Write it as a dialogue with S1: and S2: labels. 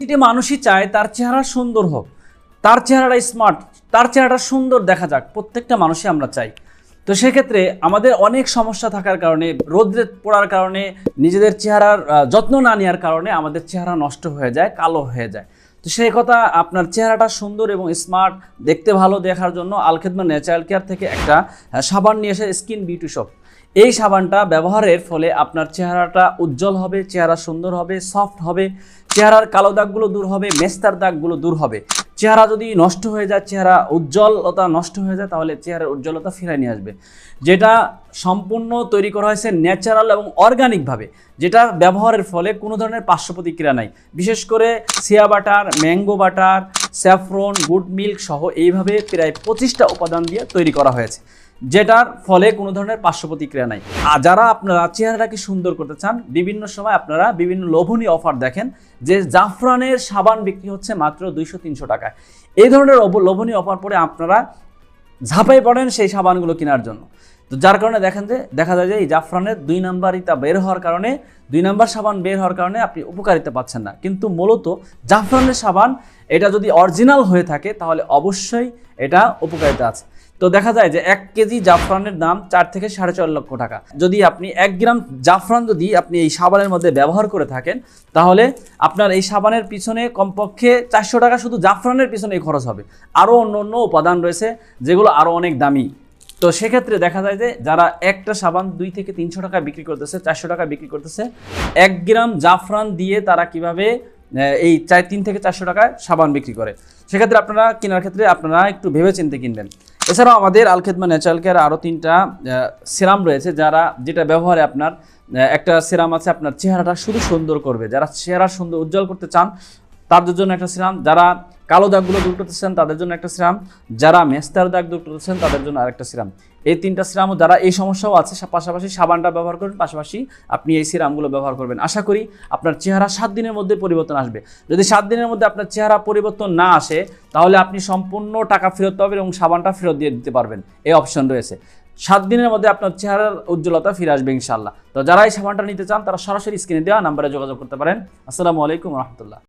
S1: প্রতিটি মানুষই চায় তার চেহারা সুন্দর হোক, তার চেহারাটা স্মার্ট, তার চেহারাটা সুন্দর দেখা যাক, প্রত্যেকটা মানুষই আমরা চাই। তো সেক্ষেত্রে আমাদের অনেক সমস্যা থাকার কারণে, রোদ্রে পড়ার কারণে, নিজেদের চেহারার যত্ন না নেওয়ার কারণে আমাদের চেহারা নষ্ট হয়ে যায়, কালো হয়ে যায়। তো সেই কথা, আপনার চেহারাটা সুন্দর এবং স্মার্ট দেখতে ভালো দেখার জন্য আল খেদমা ন্যাচারাল কেয়ার থেকে একটা সাবান নিয়ে এসে স্কিন বিউটি শপ। এই সাবানটা ব্যবহারের ফলে আপনার চেহারাটা উজ্জ্বল হবে, চেহারা সুন্দর হবে, সফট হবে, চেহারার কালো দাগগুলো দূর হবে, মেস্তার দাগগুলো দূর হবে। চেহারা যদি নষ্ট হয়ে যায়, চেহারা উজ্জ্বলতা নষ্ট হয়ে যায়, তাহলে চেহারার উজ্জ্বলতা ফিরিয়ে নিয়ে আসবে। যেটা সম্পূর্ণ তৈরি করা হয়েছে ন্যাচারাল এবং অর্গানিকভাবে, যেটা ব্যবহারের ফলে কোনো ধরনের পার্শ্ব প্রতিক্রিয়া নাই। বিশেষ করে সিয়া butter, mango butter, saffron, good milk সহ এইভাবে প্রায় 25টা উপাদান দিয়ে তৈরি করা হয়েছে, যেটার ফলে কোনো ধরনের পার্শ্ব প্রতিক্রিয়া নাই। আর যারা আপনারা চেহারাটাকে সুন্দর করতে চান, বিভিন্ন সময় আপনারা বিভিন্ন লোভনীয় অফার দেখেন যে জাফরানের সাবান বিক্রি হচ্ছে মাত্র 200-300 টাকায়। এই ধরনের লোভনীয় অফার পরে আপনারা ঝাঁপাই পড়েন সেই সাবানগুলো কেনার জন্য। তো যার কারণে দেখা যায় যে এই জাফরানের 2 নাম্বারিতা বের হওয়ার কারণে, 2 নাম্বার সাবান বের হওয়ার কারণে আপনি উপকারিতা পাচ্ছেন না। কিন্তু মূলত জাফরানের সাবান এটা যদি অরিজিনাল হয়ে থাকে তাহলে অবশ্যই এটা উপকারিতা আছে। তো দেখা যায় যে 1 কেজি জাফরানের দাম 4 থেকে 4.5 লক্ষ টাকা। যদি আপনি 1 গ্রাম জাফরান যদি আপনি এই সাবানের মধ্যে ব্যবহার করে থাকেন, তাহলে আপনার এই সাবানের পিছনে কমপক্ষে 400 টাকা শুধু জাফরানের পিছনেই খরচ হবে। আরও অন্য উপাদান রয়েছে যেগুলো আরও অনেক দামি। তো সেক্ষেত্রে দেখা যায় যে যারা একটা সাবান 2 থেকে 300 টাকা বিক্রি করতেছে, 400 টাকা বিক্রি করতেছে, 1 গ্রাম জাফরান দিয়ে তারা কিভাবে এই 3 থেকে 400 টাকায় সাবান বিক্রি করে। সেক্ষেত্রে আপনারা কেনার ক্ষেত্রে আপনারা একটু ভেবেচিন্তে কিনবেন। এছাড়াও আমাদের আল খেদমা ন্যাচারাল কেয়ার আরও 3টা সিরাম রয়েছে, যেটা ব্যবহারে আপনার একটা সিরাম আছে আপনার চেহারাটা শুধু সুন্দর করবে। যারা চেহারা সুন্দর উজ্জ্বল করতে চান তাদের জন্য একটা সিরাম, যারা কালো দাগগুলো দূর করতে চান তাদের জন্য একটা সিরাম, যারা মেস্তার দাগ দূর করতেছেন তাদের জন্য আরেকটা সিরাম। এই 3টা সিরামও যারা এই সমস্যাও আছে, পাশাপাশি সাবানটা ব্যবহার করবেন, পাশাপাশি আপনি এই সিরামগুলো ব্যবহার করবেন। আশা করি আপনার চেহারা 7 দিনের মধ্যে পরিবর্তন আসবে। যদি 7 দিনের মধ্যে আপনার চেহারা পরিবর্তন না আসে, তাহলে আপনি সম্পূর্ণ টাকা ফেরত পাবেন এবং সাবানটা ফেরত দিয়ে দিতে পারবেন, এই অপশন রয়েছে। 7 দিনের মধ্যে আপনার চেহারার উজ্জ্বলতা ফিরে আসবে ইনশাআল্লাহ। তো যারা এই সাবানটা নিতে চান তারা সরাসরি স্ক্রিনে দেওয়া নাম্বারে যোগাযোগ করতে পারেন। আসসালামু আলাইকুম রহমতুল্লাহ।